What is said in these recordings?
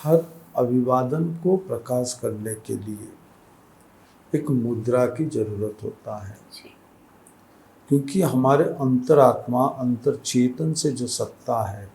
हर अभिवादन को प्रकाश करने के लिए एक मुद्रा की जरूरत होता है, क्योंकि हमारे अंतरात्मा अंतर चेतन से जो सत्ता है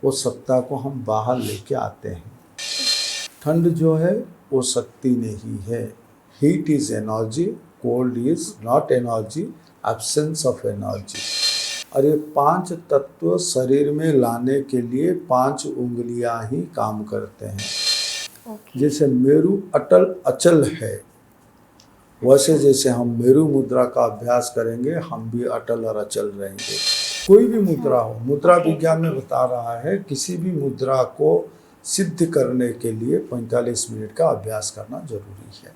वो सत्ता को हम बाहर लेके आते हैं। ठंड जो है वो शक्ति नहीं है। Heat is energy, cold is not energy, absence of energy. और ये 5 तत्व शरीर में लाने के लिए 5 उंगलियां ही काम करते हैं। जैसे मेरु अटल अचल है, वैसे जैसे हम मेरु मुद्रा का अभ्यास करेंगे हम भी अटल और अचल रहेंगे। कोई भी मुद्रा हो, मुद्रा विज्ञान में बता रहा है किसी भी मुद्रा को सिद्ध करने के लिए 45 मिनट का अभ्यास करना जरूरी है।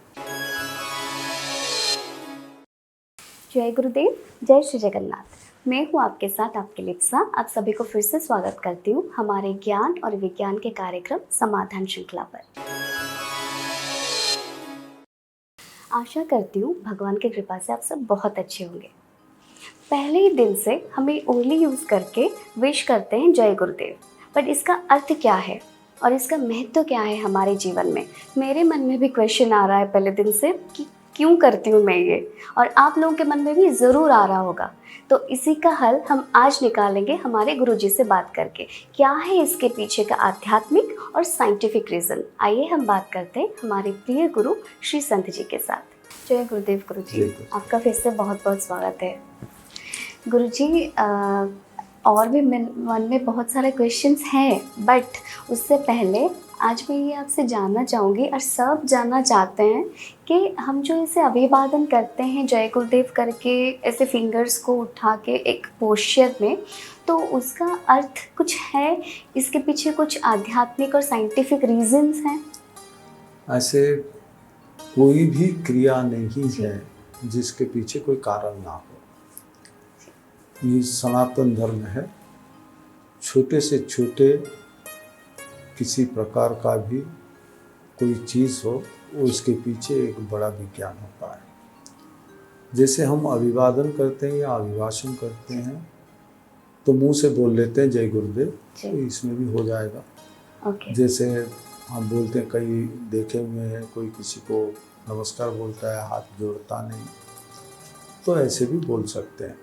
जय गुरुदेव, जय श्री जगन्नाथ। मैं हूँ आपके साथ आपकी लिप्सा। आप सभी को फिर से स्वागत करती हूँ हमारे ज्ञान और विज्ञान के कार्यक्रम समाधान श्रृंखला पर। आशा करती हूँ भगवान की कृपा से आप सब बहुत अच्छे होंगे। पहले ही दिन से हम ये उंगली यूज़ करके विश करते हैं जय गुरुदेव, बट इसका अर्थ क्या है और इसका महत्व क्या है हमारे जीवन में? मेरे मन में भी क्वेश्चन आ रहा है पहले दिन से कि क्यों करती हूँ मैं ये, और आप लोगों के मन में भी ज़रूर आ रहा होगा। तो इसी का हल हम आज निकालेंगे हमारे गुरुजी से बात करके। क्या है इसके पीछे का आध्यात्मिक और साइंटिफिक रीज़न? आइए हम बात करते हैं हमारे प्रिय गुरु श्री संत जी के साथ। जय गुरुदेव गुरुजी, आपका फिर से बहुत बहुत स्वागत है। गुरुजी, और भी मन में बहुत सारे क्वेश्चंस हैं, बट उससे पहले आज मैं ये आपसे जानना चाहूँगी और सब जानना चाहते हैं कि हम जो इसे अभिवादन करते हैं जय गुरुदेव करके, ऐसे फिंगर्स को उठा के एक पोस्चर में, तो उसका अर्थ कुछ है? इसके पीछे कुछ आध्यात्मिक और साइंटिफिक रीजंस हैं? ऐसे कोई भी क्रिया नहीं है जिसके पीछे कोई कारण ना हो। ये सनातन धर्म है। छोटे से छोटे किसी प्रकार का भी कोई चीज़ हो, उसके पीछे एक बड़ा विज्ञान होता है। जैसे हम अभिवादन करते हैं या अभिभाषण करते हैं तो मुंह से बोल लेते हैं जय गुरुदेव, तो इसमें भी हो जाएगा। जैसे हम बोलते हैं, कई देखे हुए हैं, कोई किसी को नमस्कार बोलता है, हाथ जोड़ता नहीं, तो ऐसे भी बोल सकते हैं।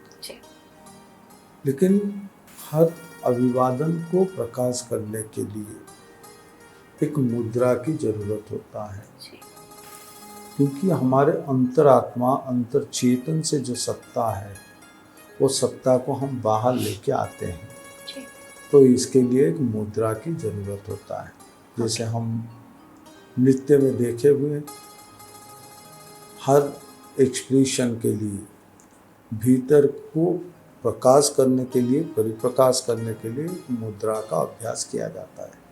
लेकिन हर अभिवादन को प्रकाश करने के लिए एक मुद्रा की जरूरत होता है, क्योंकि हमारे अंतरात्मा अंतर चेतन से जो सत्ता है वो सत्ता को हम बाहर लेके आते हैं। तो इसके लिए एक मुद्रा की जरूरत होता है। जैसे हम नृत्य में देखे हुए, हर एक्सप्रेशन के लिए भीतर को प्रकाश करने के लिए, परिप्रकाश करने के लिए मुद्रा का अभ्यास किया जाता है।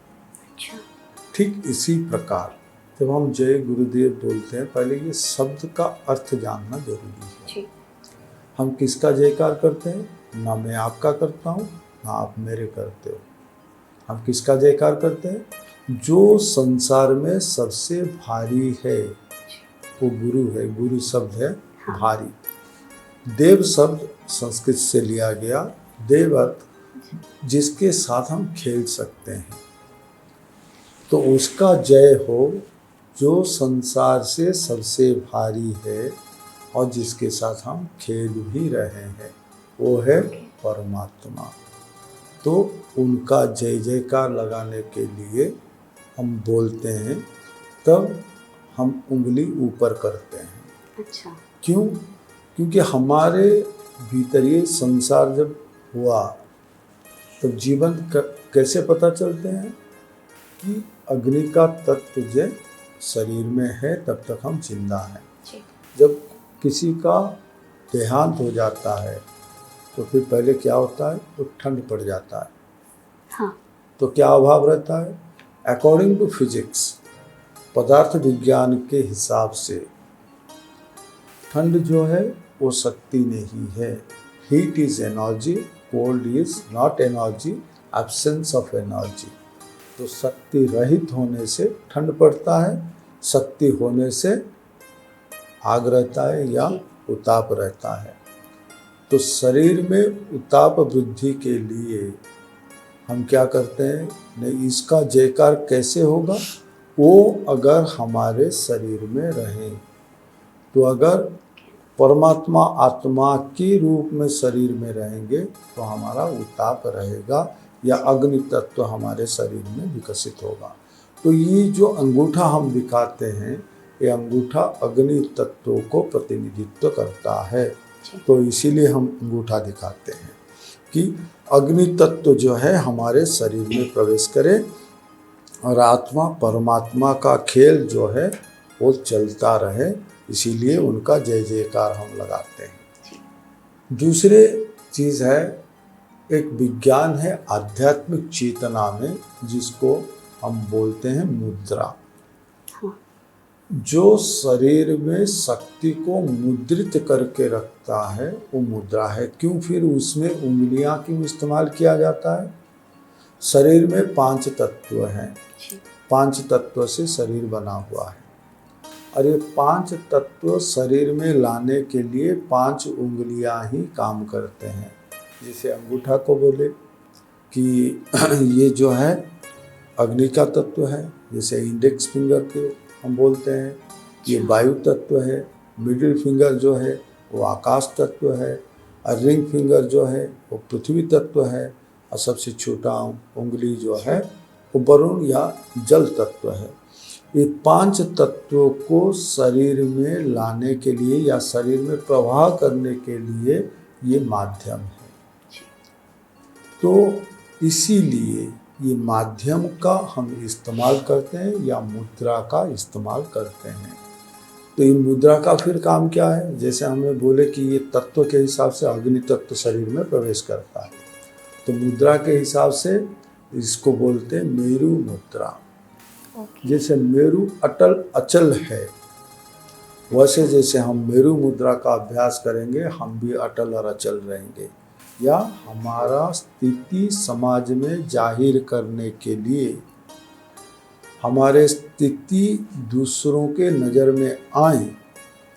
ठीक इसी प्रकार जब हम जय गुरुदेव बोलते हैं, पहले ये शब्द का अर्थ जानना जरूरी है। हम किसका जयकार करते हैं? ना मैं आपका करता हूँ, ना आप मेरे करते हो। हम किसका जयकार करते हैं? जो संसार में सबसे भारी है वो गुरु है। गुरु शब्द है भारी। देव शब्द संस्कृत से लिया गया। देव अर्थ जिसके साथ हम खेल सकते हैं, तो उसका जय हो जो संसार से सबसे भारी है और जिसके साथ हम खेल भी रहे हैं, वो है परमात्मा। तो उनका जय जयकार लगाने के लिए हम बोलते हैं, तब हम उंगली ऊपर करते हैं। अच्छा। क्यों? क्योंकि हमारे भीतर ये संसार जब हुआ तब जीवन कैसे पता चलते हैं कि अग्नि का तत्व जो शरीर में है तब तक हम जिंदा हैं। जब किसी का देहांत हो जाता है तो फिर पहले क्या होता है? तो ठंड पड़ जाता है। हाँ। तो क्या अभाव रहता है? अकॉर्डिंग टू फिजिक्स, पदार्थ विज्ञान के हिसाब से ठंड जो है वो शक्ति नहीं है। Heat is energy, cold is not energy, absence of energy. तो शक्ति रहित होने से ठंड पड़ता है, शक्ति होने से आग रहता है या उताप रहता है। तो शरीर में उताप वृद्धि के लिए हम क्या करते हैं, नहीं इसका जयकार कैसे होगा, वो अगर हमारे शरीर में रहे। तो अगर परमात्मा आत्मा के रूप में शरीर में रहेंगे तो हमारा उताप रहेगा या अग्नि तत्व हमारे शरीर में विकसित होगा। तो ये जो अंगूठा हम दिखाते हैं, ये अंगूठा अग्नि तत्वों को प्रतिनिधित्व करता है। तो इसीलिए हम अंगूठा दिखाते हैं कि अग्नि तत्व जो है हमारे शरीर में प्रवेश करे और आत्मा परमात्मा का खेल जो है वो चलता रहे, इसीलिए उनका जय जयकार हम लगाते हैं। दूसरे चीज़ है, एक विज्ञान है आध्यात्मिक चेतना में, जिसको हम बोलते हैं मुद्रा। जो शरीर में शक्ति को मुद्रित करके रखता है वो मुद्रा है। क्यों फिर उसमें उंगलियां क्यों इस्तेमाल किया जाता है? शरीर में 5 तत्व हैं, 5 तत्व से शरीर बना हुआ है और ये 5 तत्व शरीर में लाने के लिए 5 उंगलियां ही काम करते हैं। जैसे अंगूठा को बोले कि ये जो है अग्नि का तत्व है, जैसे इंडेक्स फिंगर के हम बोलते हैं ये वायु तत्व है, मिडिल फिंगर जो है वो आकाश तत्व है और रिंग फिंगर जो है वो पृथ्वी तत्व है और सबसे छोटा उंगली जो है वो वरुण या जल तत्व है। ये 5 तत्वों को शरीर में लाने के लिए या शरीर में प्रवाह करने के लिए ये माध्यम है। तो इसीलिए ये माध्यम का हम इस्तेमाल करते हैं या मुद्रा का इस्तेमाल करते हैं। तो ये मुद्रा का फिर काम क्या है? जैसे हमने बोले कि ये तत्व के हिसाब से अग्नि तत्व शरीर में प्रवेश करता है, तो मुद्रा के हिसाब से इसको बोलते हैं मेरु मुद्रा। जैसे मेरु अटल अचल है, वैसे जैसे हम मेरु मुद्रा का अभ्यास करेंगे हम भी अटल और अचल रहेंगे। या हमारा स्थिति समाज में जाहिर करने के लिए, हमारे स्थिति दूसरों के नज़र में आए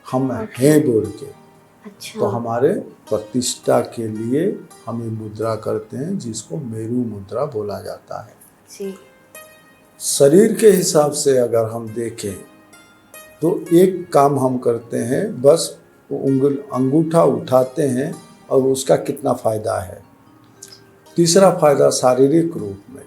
हम हैं बोल के, तो हमारे प्रतिष्ठा के लिए हम ये मुद्रा करते हैं, जिसको मेरु मुद्रा बोला जाता है। जी। शरीर के हिसाब से अगर हम देखें तो एक काम हम करते हैं, बस अंगूठा उठाते हैं और उसका कितना फ़ायदा है। तीसरा फ़ायदा शारीरिक रूप में,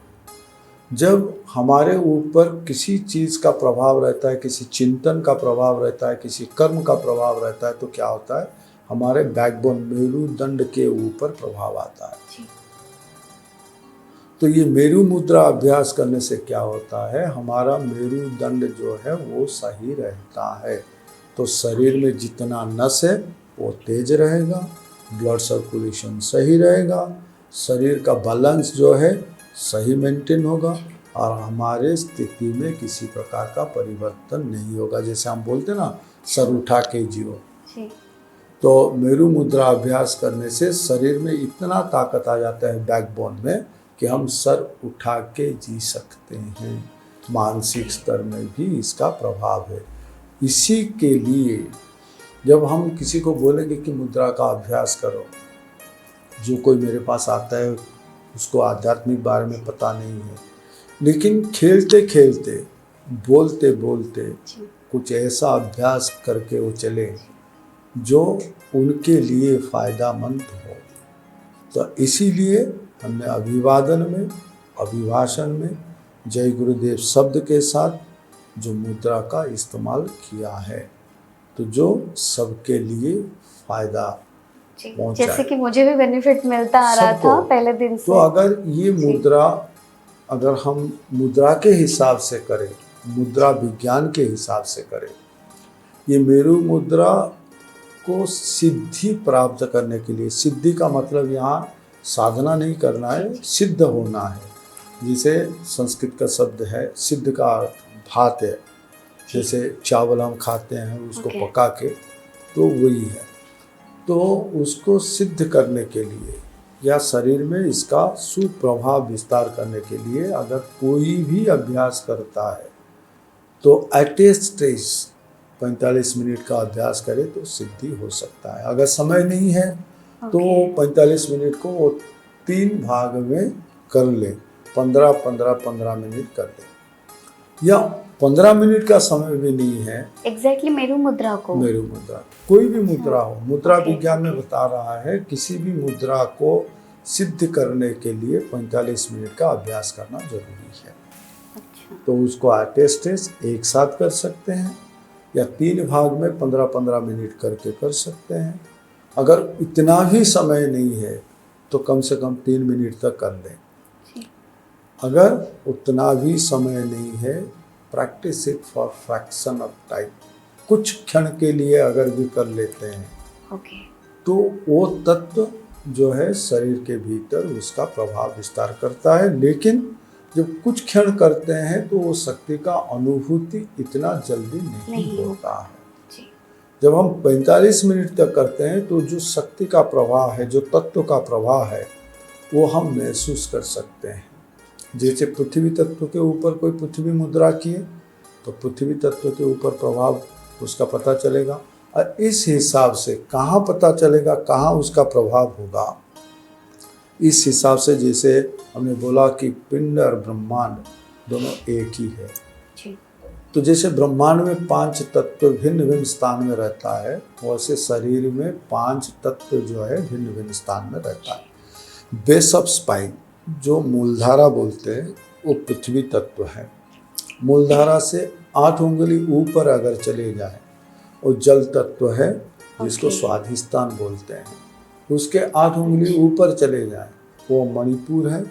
जब हमारे ऊपर किसी चीज़ का प्रभाव रहता है, किसी चिंतन का प्रभाव रहता है, किसी कर्म का प्रभाव रहता है, तो क्या होता है, हमारे बैकबोन मेरुदंड के ऊपर प्रभाव आता है। तो ये मेरु मुद्रा अभ्यास करने से क्या होता है, हमारा मेरुदंड जो है वो सही रहता है। तो शरीर में जितना नस है वो तेज रहेगा, ब्लड सर्कुलेशन सही रहेगा, शरीर का बैलेंस जो है सही मेंटेन होगा और हमारे स्थिति में किसी प्रकार का परिवर्तन नहीं होगा। जैसे हम बोलते ना सर उठा के जियो, तो मेरु मुद्रा अभ्यास करने से शरीर में इतना ताकत आ जाता है बैकबोन में कि हम सर उठा के जी सकते हैं। मानसिक स्तर में भी इसका प्रभाव है। इसी के लिए जब हम किसी को बोलेंगे कि मुद्रा का अभ्यास करो, जो कोई मेरे पास आता है उसको आध्यात्मिक बारे में पता नहीं है, लेकिन खेलते खेलते बोलते बोलते कुछ ऐसा अभ्यास करके वो चले जो उनके लिए फ़ायदामंद हो, तो इसीलिए हमने अभिवादन में, अभिभाषण में जय गुरुदेव शब्द के साथ जो मुद्रा का इस्तेमाल किया है, तो जो सबके लिए फ़ायदा पहुंचाए। जैसे कि मुझे भी बेनिफिट मिलता आ रहा था पहले दिन से। तो अगर ये मुद्रा, अगर हम मुद्रा के हिसाब से करें, मुद्रा विज्ञान के हिसाब से करें, ये मेरु मुद्रा को सिद्धि प्राप्त करने के लिए, सिद्धि का मतलब यहाँ साधना नहीं करना है, सिद्ध होना है। जिसे संस्कृत का शब्द है सिद्ध का भात है, जैसे चावल हम खाते हैं उसको पका के, तो वही है। तो उसको सिद्ध करने के लिए या शरीर में इसका सुप्रभाव विस्तार करने के लिए अगर कोई भी अभ्यास करता है तो एट ए स्टेज 45 मिनट का अभ्यास करे तो सिद्धि हो सकता है। अगर समय नहीं है तो 45 मिनट को 3 भाग में कर ले। 15 मिनट कर लें, या 15 मिनट का समय भी नहीं है। एग्जैक्टली मेरू मुद्रा को, मेरू मुद्रा कोई भी मुद्रा हो, मुद्रा ओके, विज्ञान में ओके। बता रहा है किसी भी मुद्रा को सिद्ध करने के लिए 45 मिनट का अभ्यास करना जरूरी है। अच्छा, तो उसको टेस्ट एक साथ कर सकते हैं या 3 भाग में 15-15 मिनट करके कर सकते हैं। अगर इतना भी समय नहीं है तो कम से कम 3 मिनट तक कर लें। जी, अगर उतना भी समय नहीं है, practice it for fraction of time, कुछ क्षण के लिए अगर भी कर लेते हैं ओके, तो वो तत्व जो है शरीर के भीतर उसका प्रभाव विस्तार करता है। लेकिन जब कुछ क्षण करते हैं तो वो शक्ति का अनुभूति इतना जल्दी नहीं होता है। जी, जब हम 45 मिनट तक करते हैं तो जो शक्ति का प्रवाह है, जो तत्व का प्रवाह है, वो हम महसूस कर सकते हैं। जैसे पृथ्वी तत्व के ऊपर कोई पृथ्वी मुद्रा किए तो पृथ्वी तत्व के ऊपर प्रभाव उसका पता चलेगा। और इस हिसाब से कहाँ पता चलेगा, कहाँ उसका प्रभाव होगा, इस हिसाब से जैसे हमने बोला कि पिंड और ब्रह्मांड दोनों एक ही है। जी, तो जैसे ब्रह्मांड में 5 तत्व भिन्न भिन्न स्थान में रहता है, वैसे शरीर में 5 तत्व जो है भिन्न भिन्न स्थान में रहता है। बेस ऑफ स्पाइन जो मूलधारा बोलते हैं वो पृथ्वी तत्व है। मूलधारा से 8 उंगली ऊपर अगर चले जाए वो जल तत्व है, जिसको ओके। स्वाधिष्ठान बोलते हैं। उसके 8 उंगली ऊपर चले जाए वो मणिपुर है,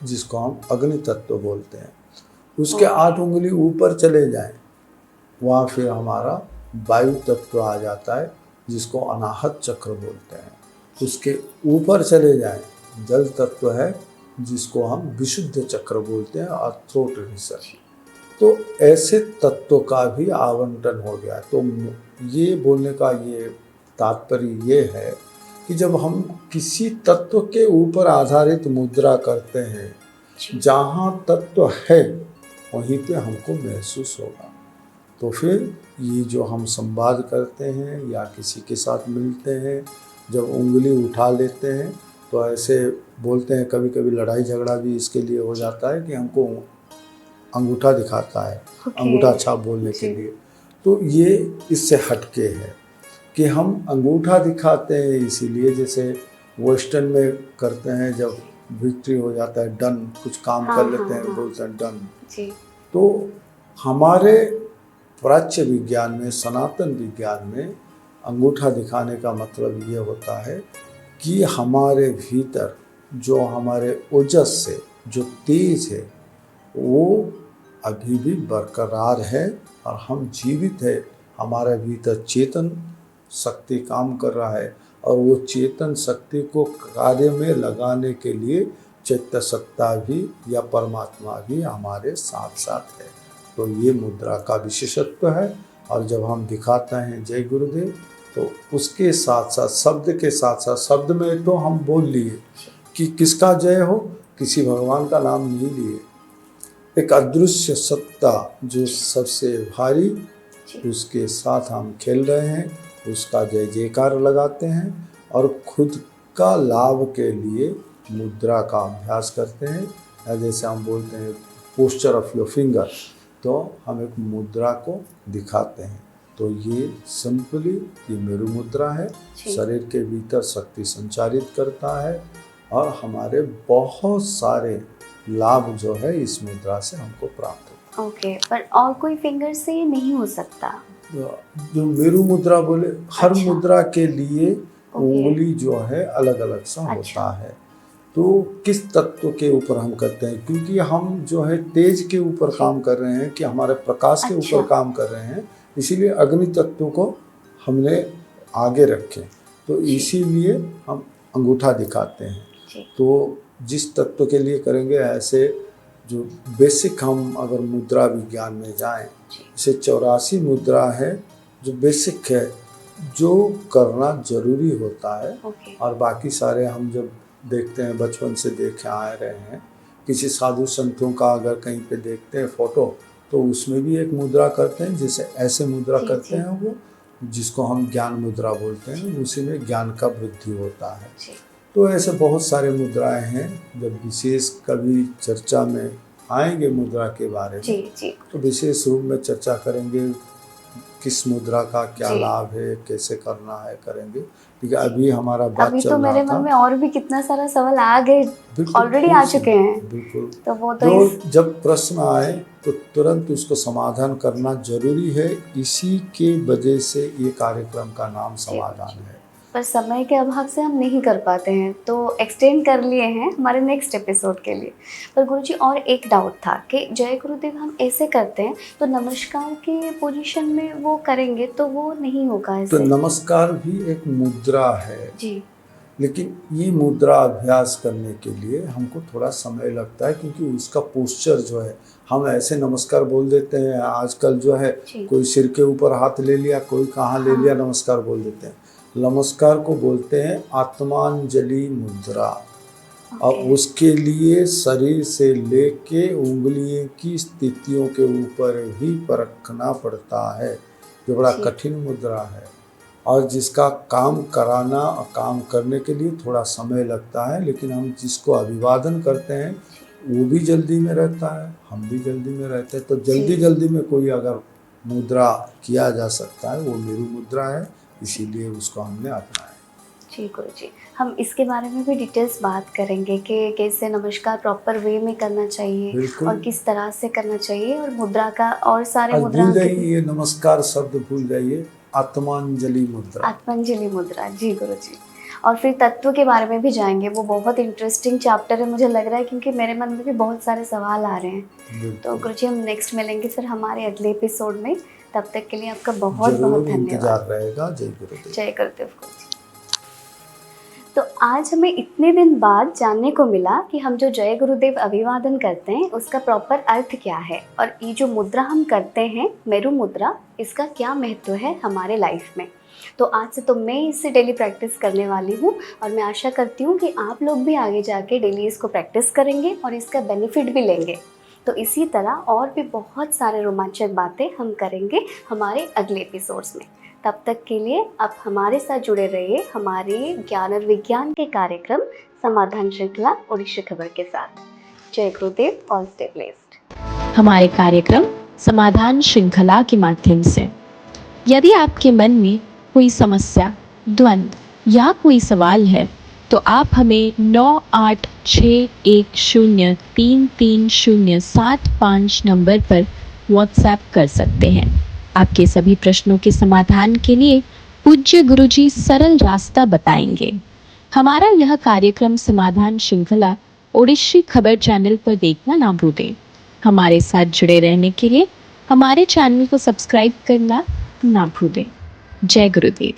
जिसको हम अग्नि तत्व बोलते हैं। उसके 8 उंगली ऊपर चले जाएं, वहाँ फिर हमारा वायु तत्व आ जाता है, जिसको अनाहत चक्र बोलते हैं। उसके ऊपर चले जाएं, जल तत्व है, जिसको हम विशुद्ध चक्र बोलते हैं, और थ्रोट रीसर। तो ऐसे तत्वों का भी आवंटन हो गया। तो ये बोलने का ये तात्पर्य ये है कि जब हम किसी तत्व के ऊपर आधारित मुद्रा करते हैं, जहाँ तत्व है वहीं पे हमको महसूस होगा। तो फिर ये जो हम संवाद करते हैं या किसी के साथ मिलते हैं, जब उंगली उठा लेते हैं तो ऐसे बोलते हैं, कभी कभी लड़ाई झगड़ा भी इसके लिए हो जाता है कि हमको अंगूठा दिखाता है, अंगूठा छाप बोलने के लिए। तो ये इससे हटके है कि हम अंगूठा दिखाते हैं, इसीलिए जैसे वेस्टर्न में करते हैं, जब विक्ट्री हो जाता है, डन, कुछ काम कर लेते हैं, बोलते हैं डन। जी, तो हमारे प्राच्य विज्ञान में, सनातन विज्ञान में अंगूठा दिखाने का मतलब ये होता है कि हमारे भीतर जो हमारे ओजस से जो तेज है वो अभी भी बरकरार है और हम जीवित है। हमारे भीतर चेतन शक्ति काम कर रहा है और वो चेतन शक्ति को कार्य में लगाने के लिए चैत्य सत्ता भी या परमात्मा भी हमारे साथ साथ है। तो ये मुद्रा का विशेषत्व है। और जब हम दिखाते हैं जय गुरुदेव, तो उसके साथ साथ शब्द के साथ साथ, शब्द में तो हम बोल लिए कि किसका जय हो, किसी भगवान का नाम नहीं लिए, एक अदृश्य सत्ता जो सबसे भारी, उसके साथ हम खेल रहे हैं, उसका जय जयकार लगाते हैं और खुद का लाभ के लिए मुद्रा का अभ्यास करते हैं। या जैसे हम बोलते हैं पोस्चर ऑफ योर फिंगर, तो हम एक मुद्रा को दिखाते हैं। तो ये सिंपली ये मेरू मुद्रा है, शरीर के भीतर शक्ति संचारित करता है और हमारे बहुत सारे लाभ जो है इस मुद्रा से हमको प्राप्त होता है। ओके, पर और कोई फिंगर से ये नहीं हो सकता? जो मेरू मुद्रा बोले, हर अच्छा। मुद्रा के लिए उंगली जो है अलग अलग सा होता है। तो किस तत्व के ऊपर हम करते हैं, क्योंकि हम जो है तेज के ऊपर काम कर रहे हैं, कि हमारे प्रकाश के ऊपर काम कर रहे हैं, इसीलिए अग्नि तत्व को हमने आगे रखे। तो इसीलिए हम अंगूठा दिखाते हैं। तो जिस तत्व के लिए करेंगे, ऐसे जो बेसिक हम अगर मुद्रा विज्ञान में जाएं, जैसे 84 मुद्रा है जो बेसिक है, जो करना जरूरी होता है। और बाकी सारे हम जब देखते हैं, बचपन से देखे आ रहे हैं, किसी साधु संतों का अगर कहीं पे देखते हैं फोटो, तो उसमें भी एक मुद्रा करते हैं, जैसे ऐसे मुद्रा करते हैं वो, जिसको हम ज्ञान मुद्रा बोलते हैं। उसी में ज्ञान का वृद्धि होता है। तो ऐसे बहुत सारे मुद्राएं हैं। जब विशेष कभी चर्चा में आएंगे मुद्रा के बारे जी में जी तो विशेष रूप में चर्चा करेंगे, किस मुद्रा का क्या जी। लाभ है, कैसे करना है, करेंगे। ठीक है, अभी हमारा बात अभी चल तो रहा मेरे था। मन में और भी कितना सारा सवाल आ गए, बिल्कुल, ऑलरेडी खूब आ चुके हैं। बिल्कुल। तो वो तो जो जब प्रश्न आए तो तुरंत उसको समाधान करना जरूरी है। इसी के वजह से ये कार्यक्रम का नाम समाधान है। पर समय के अभाव से हम नहीं कर पाते हैं, तो एक्सटेंड कर लिए हैं हमारे नेक्स्ट एपिसोड के लिए। पर गुरुजी और एक डाउट था कि जय गुरुदेव हम ऐसे करते हैं तो नमस्कार के पोजीशन में वो करेंगे तो वो नहीं होगा तो ऐसे। नमस्कार भी एक मुद्रा है, जी लेकिन ये मुद्रा अभ्यास करने के लिए हमको थोड़ा समय लगता है, क्योंकि उसका पोस्चर जो है, हम ऐसे नमस्कार बोल देते हैं आजकल जो है, जी। कोई सिर के ऊपर हाथ ले लिया, कोई कहाँ ले लिया, हाँ। नमस्कार बोल देते हैं। नमस्कार को बोलते हैं आत्मांजलि मुद्रा। और ओके। उसके लिए शरीर से लेके उंगलियों की स्थितियों के ऊपर ही परखना पड़ता है, जो बड़ा जी। कठिन मुद्रा है और जिसका काम कराना और काम करने के लिए थोड़ा समय लगता है। लेकिन हम जिसको अभिवादन करते हैं वो भी जल्दी में रहता है, हम भी जल्दी में रहते हैं। तो जल्दी जी। जल्दी में कोई अगर मुद्रा किया जा सकता है वो मेरू मुद्रा है, इसीलिए उसको हमने अपनाया। जी गुरुजी, हम इसके बारे में भी डिटेल्स बात करेंगे कि कैसे नमस्कार प्रॉपर वे में करना चाहिए बिल्कुल। और किस तरह से करना चाहिए, और मुद्रा का और सारे आज मुद्रा भूल जाइए, ये नमस्कार शब्द भूल जाइए, आत्मांजलि मुद्रा। आत्मांजलि मुद्रा। जी गुरुजी, और फिर तत्व के बारे में भी जाएंगे। वो बहुत इंटरेस्टिंग चैप्टर है मुझे लग रहा है, क्योंकि मेरे मन में भी बहुत सारे सवाल आ रहे हैं। तो बिल्कुल। गुरुजी हम नेक्स्ट मिलेंगे फिर हमारे अगले एपिसोड में। तब तक के लिए आपका बहुत बहुत जरूर धन्यवाद। इंतजार रहेगा। जय गुरुदेव। जय गुरुदेव गुरुजी। तो आज हमें इतने दिन बाद जानने को मिला कि हम जो जय गुरुदेव अभिवादन करते हैं उसका प्रॉपर अर्थ क्या है, और ये जो मुद्रा हम करते हैं मेरू मुद्रा, इसका क्या महत्व है हमारे लाइफ में। तो आज से तो मैं इससे डेली प्रैक्टिस करने वाली हूँ, और मैं आशा करती हूँ कि आप लोग भी आगे जाके डेली इसको प्रैक्टिस करेंगे और इसका बेनिफिट भी लेंगे। तो इसी तरह और भी बहुत सारे रोमांचक बातें हम करेंगे हमारे अगले एपिसोड्स में। तब तक के लिए आप हमारे साथ जुड़े रहिए हमारे ज्ञान और विज्ञान के कार्यक्रम समाधान श्रृंखला ओडिशा खबर के साथ। जय गुरुदेव, ऑल स्टे ब्लेस्ड। हमारे कार्यक्रम समाधान श्रृंखला के माध्यम से यदि आपके मन में कोई समस्या, द्वंद्व या कोई सवाल है तो आप हमें 9861033075 नंबर पर व्हाट्सएप कर सकते हैं। आपके सभी प्रश्नों के समाधान के लिए पूज्य गुरुजी सरल रास्ता बताएंगे। हमारा यह कार्यक्रम समाधान श्रृंखला ओडिशी खबर चैनल पर देखना ना भूलें। हमारे साथ जुड़े रहने के लिए हमारे चैनल को सब्सक्राइब करना ना भूलें। जय गुरुदेव।